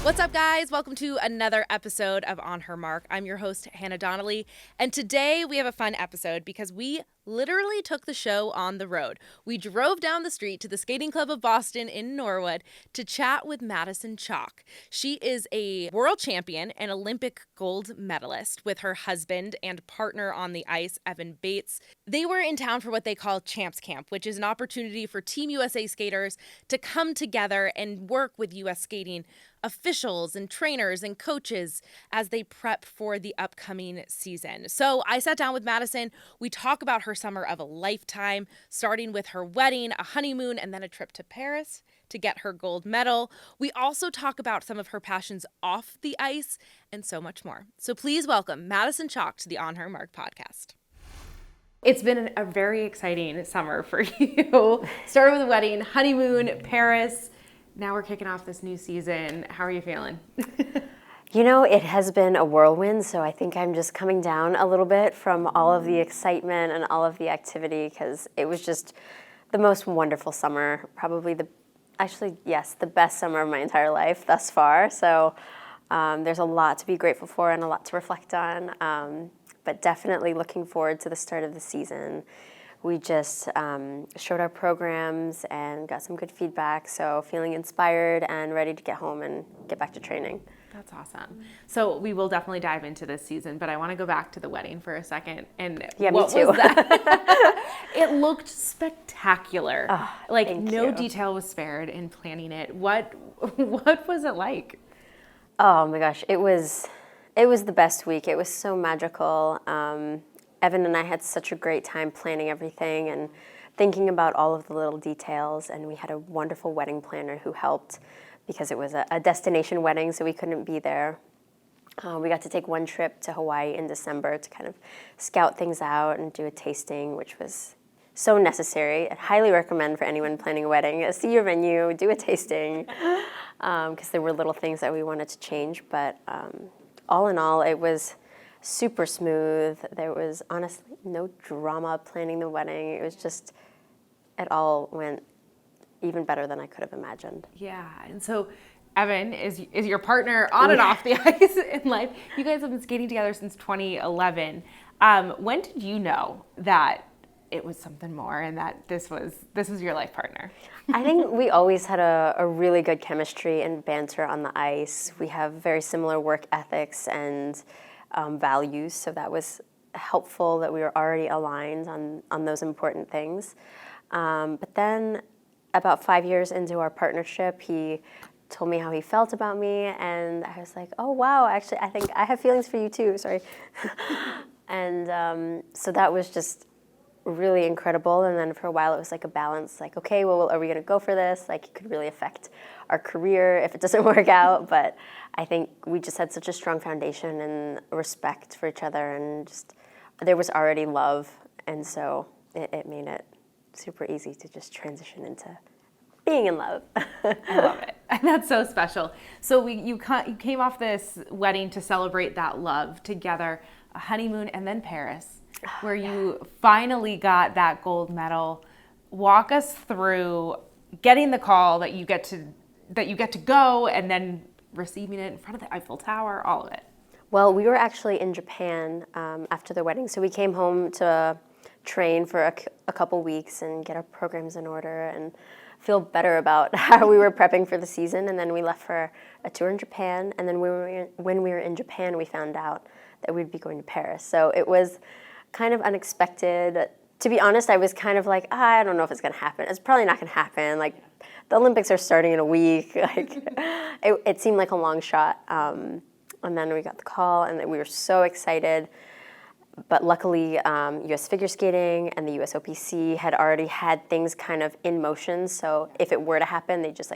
What's up, guys? Welcome to another episode of On Her Mark. I'm your host, Hannah Donnelly, and today we have a fun episode because we literally took the show on the road. We drove down the street to the Skating Club of Boston in Norwood to chat with Madison Chock. She is a world champion and Olympic gold medalist with her husband and partner on the ice, Evan Bates. They were in town for what they call Champs Camp, which is an opportunity for Team USA skaters to come together and work with U.S. skating officials and trainers and coaches as they prep for the upcoming season. So I sat down with Madison. We talk about her summer of a lifetime, starting with her wedding, a honeymoon, and then a trip to Paris to get her gold medal. We also talk about some of her passions off the ice and so much more. So please welcome Madison Chock to the On Her Mark podcast. It's been a very exciting summer for you. Started with a wedding, honeymoon, Paris. Now we're kicking off this new season. How are you feeling? You know, it has been a whirlwind, so I think I'm just coming down a little bit from all of the excitement and all of the activity because it was just the most wonderful summer, probably the best summer of my entire life thus far. So there's a lot to be grateful for and a lot to reflect on, but definitely looking forward to the start of the season. We just showed our programs and got some good feedback, so feeling inspired and ready to get home and get back to training. That's awesome. So we will definitely dive into this season, but I want to go back to the wedding for a second. And yeah, what me too. Was that? It looked spectacular. Oh, like thank no you. Detail was spared in planning it. What was it like? Oh my gosh, it was the best week. It was so magical. Evan and I had such a great time planning everything and thinking about all of the little details, and we had a wonderful wedding planner who helped because it was a destination wedding, so we couldn't be there. We got to take one trip to Hawaii in December to kind of scout things out and do a tasting, which was so necessary. I highly recommend for anyone planning a wedding, see your venue, do a tasting, because there were little things that we wanted to change, but all in all, it was super smooth. There was honestly no drama planning the wedding. It was just, it all went even better than I could have imagined. Yeah, and so Evan is your partner on and off the ice in life. You guys have been skating together since 2011. When did you know that it was something more and that this was your life partner? I think we always had a really good chemistry and banter on the ice. We have very similar work ethics and values, so that was helpful that we were already aligned on those important things. But then about 5 years into our partnership, he told me how he felt about me, and I was like, oh wow, actually I think I have feelings for you too, sorry. And so that was just really incredible. And then for a while it was like a balance, like, okay, well, are we gonna go for this? Like, it could really affect our career if it doesn't work out, but I think we just had such a strong foundation and respect for each other, and just there was already love, and so it made it super easy to just transition into being in love. I love it. And that's so special. So you came off this wedding to celebrate that love together, a honeymoon, and then Paris, where you finally got that gold medal. Walk us through getting the call that you get to go, and then receiving it in front of the Eiffel Tower, all of it. Well, we were actually in Japan after the wedding, so we came home to train for a couple weeks and get our programs in order and feel better about how we were prepping for the season. And then we left for a tour in Japan, and then when we were in Japan, we found out that we'd be going to Paris. So it was kind of unexpected. To be honest, I was kind of like, I don't know if it's going to happen. It's probably not going to happen. Like, the Olympics are starting in a week. Like, it seemed like a long shot. And then we got the call, and we were so excited. But luckily, U.S. Figure Skating and the U.S. OPC had already had things kind of in motion. So if it were to happen, they just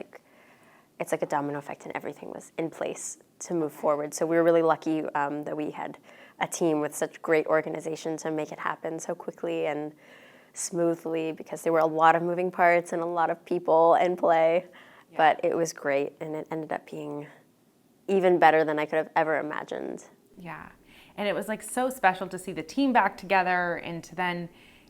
it's like a domino effect, and everything was in place to move forward. So we were really lucky that we had a team with such great organization to make it happen so quickly and smoothly, because there were a lot of moving parts and a lot of people in play. Yeah. But it was great, and it ended up being even better than I could have ever imagined. Yeah. And it was like so special to see the team back together and to then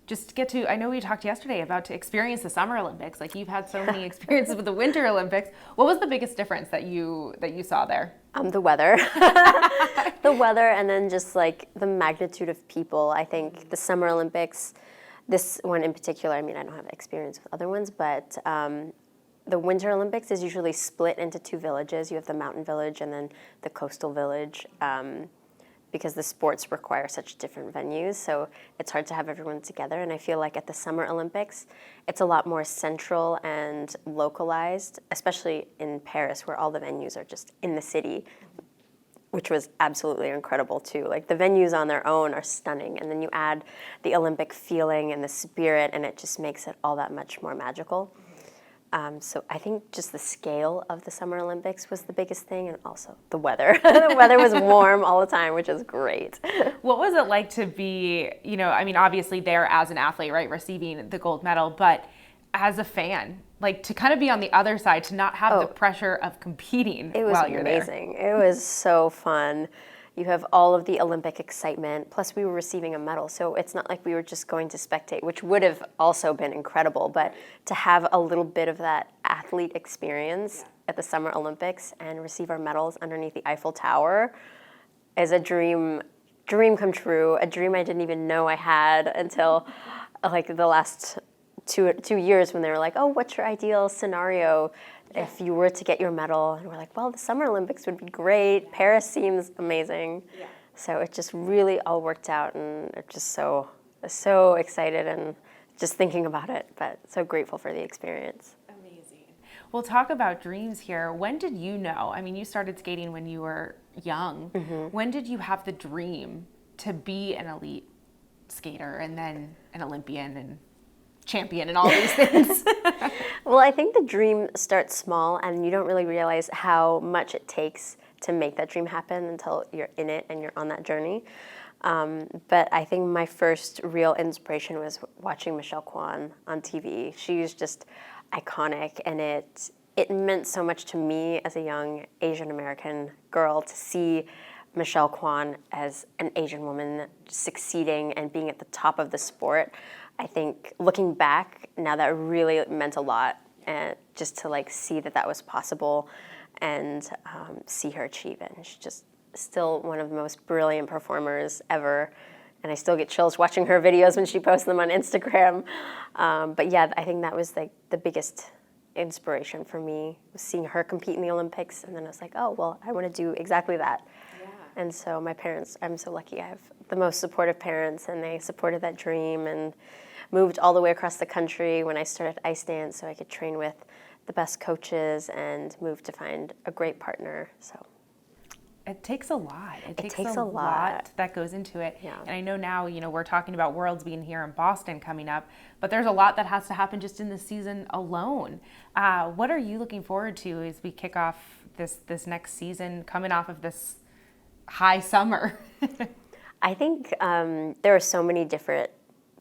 just get to, I know we talked yesterday about to experience the Summer Olympics. Like you've had so many experiences with the Winter Olympics. What was the biggest difference that you saw there? The weather. The weather, and then just like the magnitude of people. I think the Summer Olympics, this one in particular, I mean, I don't have experience with other ones, but the Winter Olympics is usually split into two villages. You have the mountain village and then the coastal village, because the sports require such different venues. So it's hard to have everyone together. And I feel like at the Summer Olympics, it's a lot more central and localized, especially in Paris, where all the venues are just in the city, which was absolutely incredible too. Like the venues on their own are stunning. And then you add the Olympic feeling and the spirit, and it just makes it all that much more magical. So I think just the scale of the Summer Olympics was the biggest thing, and also the weather. The weather was warm all the time, which is great. What was it like to be, I mean, obviously there as an athlete, right, receiving the gold medal, but as a fan, like to kind of be on the other side, to not have the pressure of competing while you're there? It was amazing. It was so fun. You have all of the Olympic excitement, plus we were receiving a medal, so it's not like we were just going to spectate, which would have also been incredible, but to have a little bit of that athlete experience at the Summer Olympics and receive our medals underneath the Eiffel Tower is a dream come true, a dream I didn't even know I had until like the last two years when they were like, oh, what's your ideal scenario if you were to get your medal? And we're like, well, the Summer Olympics would be great. Paris seems amazing. Yeah. So it just really all worked out, and I'm just so excited and just thinking about it, but so grateful for the experience. Amazing. We'll talk about dreams here. When did you know? I mean, you started skating when you were young. Mm-hmm. When did you have the dream to be an elite skater and then an Olympian and champion and all these things? Well, I think the dream starts small, and you don't really realize how much it takes to make that dream happen until you're in it and you're on that journey. But I think my first real inspiration was watching Michelle Kwan on TV. She's just iconic, and it meant so much to me as a young Asian American girl to see Michelle Kwan as an Asian woman succeeding and being at the top of the sport. I think looking back now, that really meant a lot, and just to like see that was possible and see her achieve it. And she's just still one of the most brilliant performers ever, and I still get chills watching her videos when she posts them on Instagram. But yeah, I think that was like the biggest inspiration for me, was seeing her compete in the Olympics, and then I was like, oh well, I want to do exactly that. Yeah. And so my parents, I'm so lucky. I have the most supportive parents, and they supported that dream and moved all the way across the country when I started ice dance so I could train with the best coaches, and moved to find a great partner. So it takes a lot. It takes a lot that goes into it. Yeah. And I know now, we're talking about Worlds being here in Boston coming up, but there's a lot that has to happen just in the season alone. What are you looking forward to as we kick off this next season, coming off of this high summer? I think there are so many different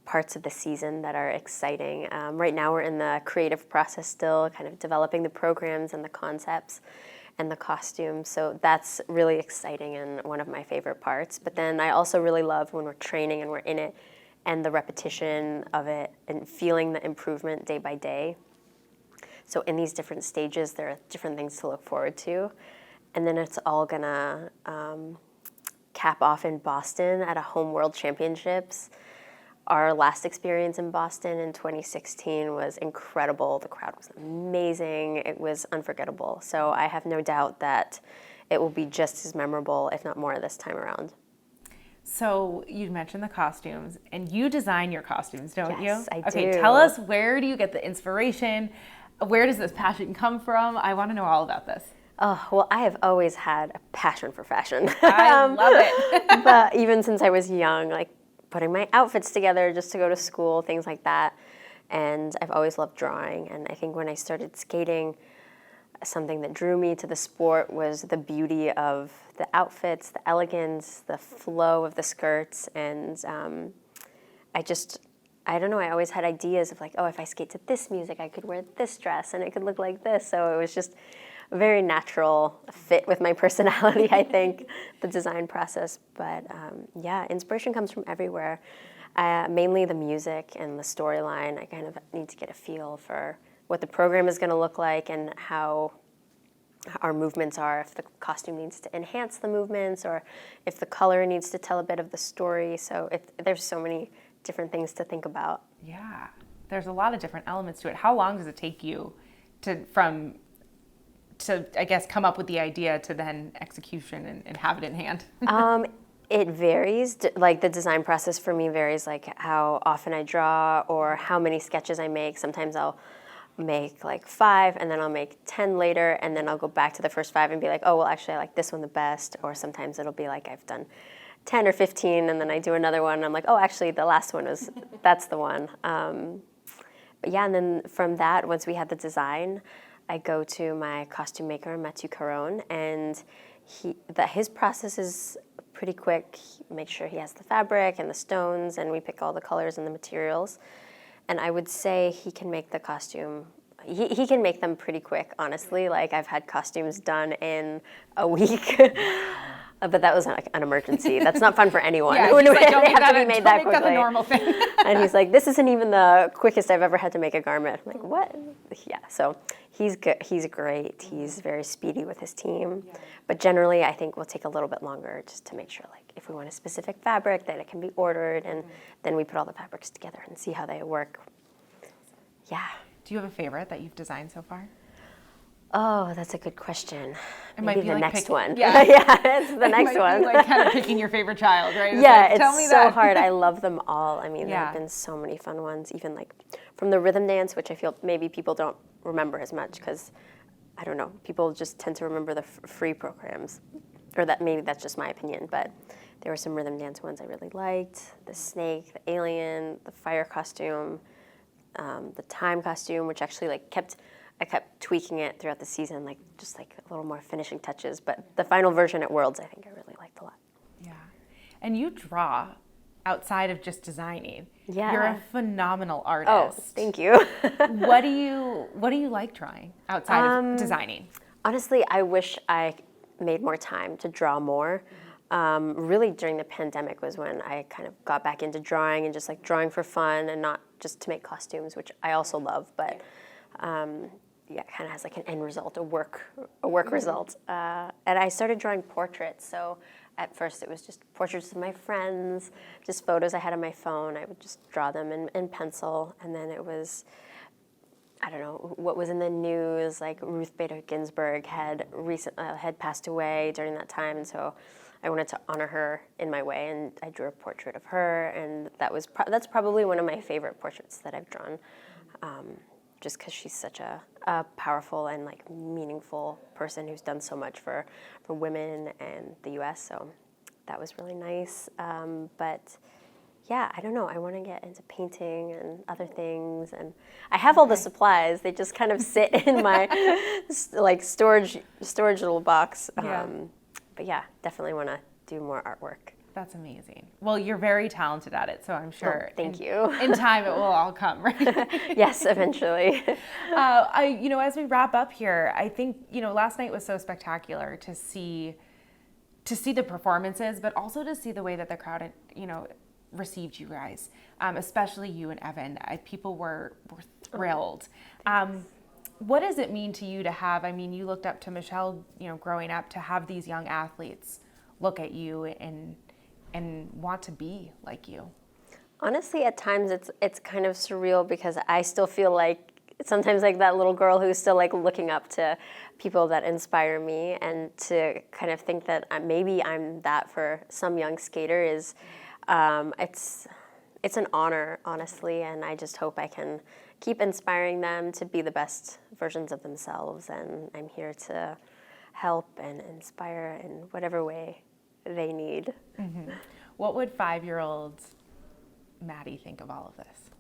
parts of the season that are exciting. Right now we're in the creative process still, kind of developing the programs and the concepts and the costumes. So that's really exciting and one of my favorite parts. But then I also really love when we're training and we're in it, and the repetition of it and feeling the improvement day by day. So in these different stages, there are different things to look forward to. And then it's all gonna cap off in Boston at a home World Championships. Our last experience in Boston in 2016 was incredible. The crowd was amazing. It was unforgettable. So I have no doubt that it will be just as memorable, if not more, this time around. So you mentioned the costumes, and you design your costumes, don't you? Yes, I do. Okay, tell us, where do you get the inspiration? Where does this passion come from? I want to know all about this. Oh, well, I have always had a passion for fashion. I love it. But even since I was young, like putting my outfits together just to go to school, things like that. And I've always loved drawing. And I think when I started skating, something that drew me to the sport was the beauty of the outfits, the elegance, the flow of the skirts. And I don't know, I always had ideas of like, oh, if I skate to this music, I could wear this dress and it could look like this. So it was just a very natural fit with my personality, I think, the design process. But yeah, inspiration comes from everywhere. Mainly the music and the storyline. I kind of need to get a feel for what the program is going to look like and how our movements are, if the costume needs to enhance the movements or if the color needs to tell a bit of the story. So there's so many different things to think about. Yeah, there's a lot of different elements to it. How long does it take you to I guess, come up with the idea to then execution and have it in hand? It varies. Like the design process for me varies, like how often I draw or how many sketches I make. Sometimes I'll make like 5 and then I'll make 10 later and then I'll go back to the first 5 and be like, oh, well, actually I like this one the best. Or sometimes it'll be like I've done 10 or 15 and then I do another one and I'm like, oh, actually the last one that's the one. But yeah, and then from that, once we had the design, I go to my costume maker, Mathieu Caron, and his process is pretty quick. He makes sure he has the fabric and the stones, and we pick all the colors and the materials. And I would say he can make the costume, he can make them pretty quick, honestly. Like I've had costumes done in a week. But that was like an emergency. That's not fun for anyone. Yeah, When like, they have to be made that quickly. quickly. That's a normal thing. And he's like, this isn't even the quickest I've ever had to make a garment. I'm like, what? Yeah, so he's good. He's great. He's very speedy with his team. Yeah. But generally, I think we'll take a little bit longer just to make sure, like, if we want a specific fabric, that it can be ordered, and then we put all the fabrics together and see how they work. Yeah. Do you have a favorite that you've designed so far? Oh, that's a good question. It Maybe might be the like next one. Yeah, yeah, it's the next one. Be like kind of picking your favorite child, right? Yeah, like, Tell me it's so that. hard. I love them all. I mean, there have been so many fun ones, even like from the rhythm dance, which I feel maybe people don't remember as much because, I don't know, people just tend to remember the free programs, or that maybe that's just my opinion, but there were some rhythm dance ones I really liked. The snake, the alien, the fire costume, the time costume, which actually I kept tweaking it throughout the season, like just like a little more finishing touches. But the final version at Worlds, I think I really liked a lot. Yeah, and you draw outside of just designing. Yeah, you're a phenomenal artist. Oh, thank you. What do you like drawing outside of designing? Honestly, I wish I made more time to draw more. Really, during the pandemic was when I kind of got back into drawing and just like drawing for fun and not just to make costumes, which I also love, but. Yeah, it kind of has like an end result, a work result. And I started drawing portraits. So at first it was just portraits of my friends, just photos I had on my phone. I would just draw them in pencil. And then it was, I don't know, what was in the news, like Ruth Bader Ginsburg had passed away during that time. And so I wanted to honor her in my way. And I drew a portrait of her. And that's probably one of my favorite portraits that I've drawn. Just because she's such a powerful and like meaningful person who's done so much for women and the U.S. So that was really nice. But yeah, I don't know. I want to get into painting and other things, and I have all the supplies. They just kind of sit in my like storage little box. But yeah, definitely want to do more artwork. That's amazing. Well, you're very talented at it, so I'm sure. Thank you. In time, it will all come, right? Yes, eventually. As we wrap up here, I think last night was so spectacular to see the performances, but also to see the way that the crowd, received you guys, especially you and Evan. People were thrilled. What does it mean to you to have? I mean, you looked up to Michelle, growing up, to have these young athletes look at you and want to be like you? Honestly, at times it's kind of surreal because I still feel like sometimes like that little girl who's still like looking up to people that inspire me, and to kind of think that maybe I'm that for some young skater is it's an honor, honestly, and I just hope I can keep inspiring them to be the best versions of themselves, and I'm here to help and inspire in whatever way they need. Mm-hmm. What would 5-year-old Maddie think of all of this?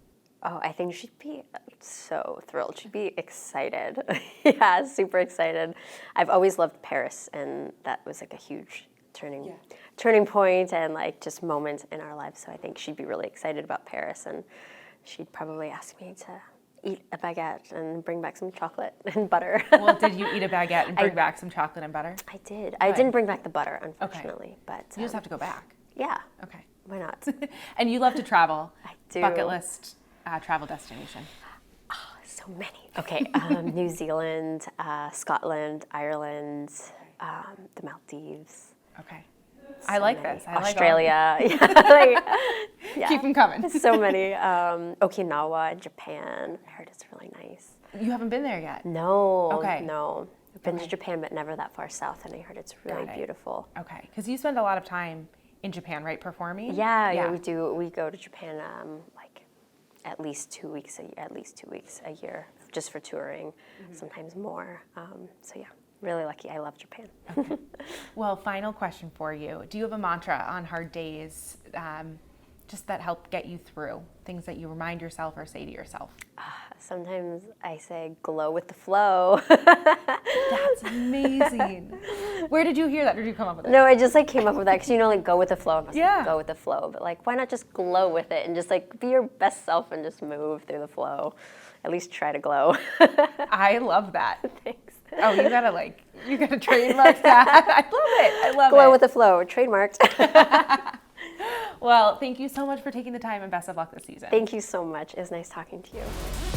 Oh, I think she'd be so thrilled. She'd be excited. Yeah, super excited. I've always loved Paris, and that was like a huge turning point and like just moment in our lives. So I think she'd be really excited about Paris, and she'd probably ask me to eat a baguette and bring back some chocolate and butter. Well, did you eat a baguette and bring back some chocolate and butter? I did. I didn't bring back the butter, unfortunately. Okay. But you just have to go back. Yeah. Okay. Why not? And you love to travel. I do. Bucket list travel destination. So many. Okay, New Zealand, Scotland, Ireland, the Maldives. Okay. I like many. this. I Australia. Like Keep them coming. So many. Okinawa, Japan. I heard it's really nice. You haven't been there yet? No. Okay. No. I've been to Japan, but never that far south, and I heard it's really beautiful. Okay. Because you spend a lot of time in Japan, right, performing? Yeah, we do. We go to Japan like at least 2 weeks a year, just for touring, sometimes more. So yeah, really lucky. I love Japan. Okay. Well, final question for you. Do you have a mantra on hard days just that help get you through? Things that you remind yourself or say to yourself? Sometimes I say, glow with the flow. That's amazing. Where did you hear that? Or did you come up with it? No, I just like came up with that because like go with the flow. I was Yeah. like, go with the flow, but like why not just glow with it and just like be your best self and just move through the flow. At least try to glow. I love that. Thanks. Oh, you gotta trademark that. I love it. Glow with the flow, trademarked. Well, thank you so much for taking the time and best of luck this season. Thank you so much. It was nice talking to you.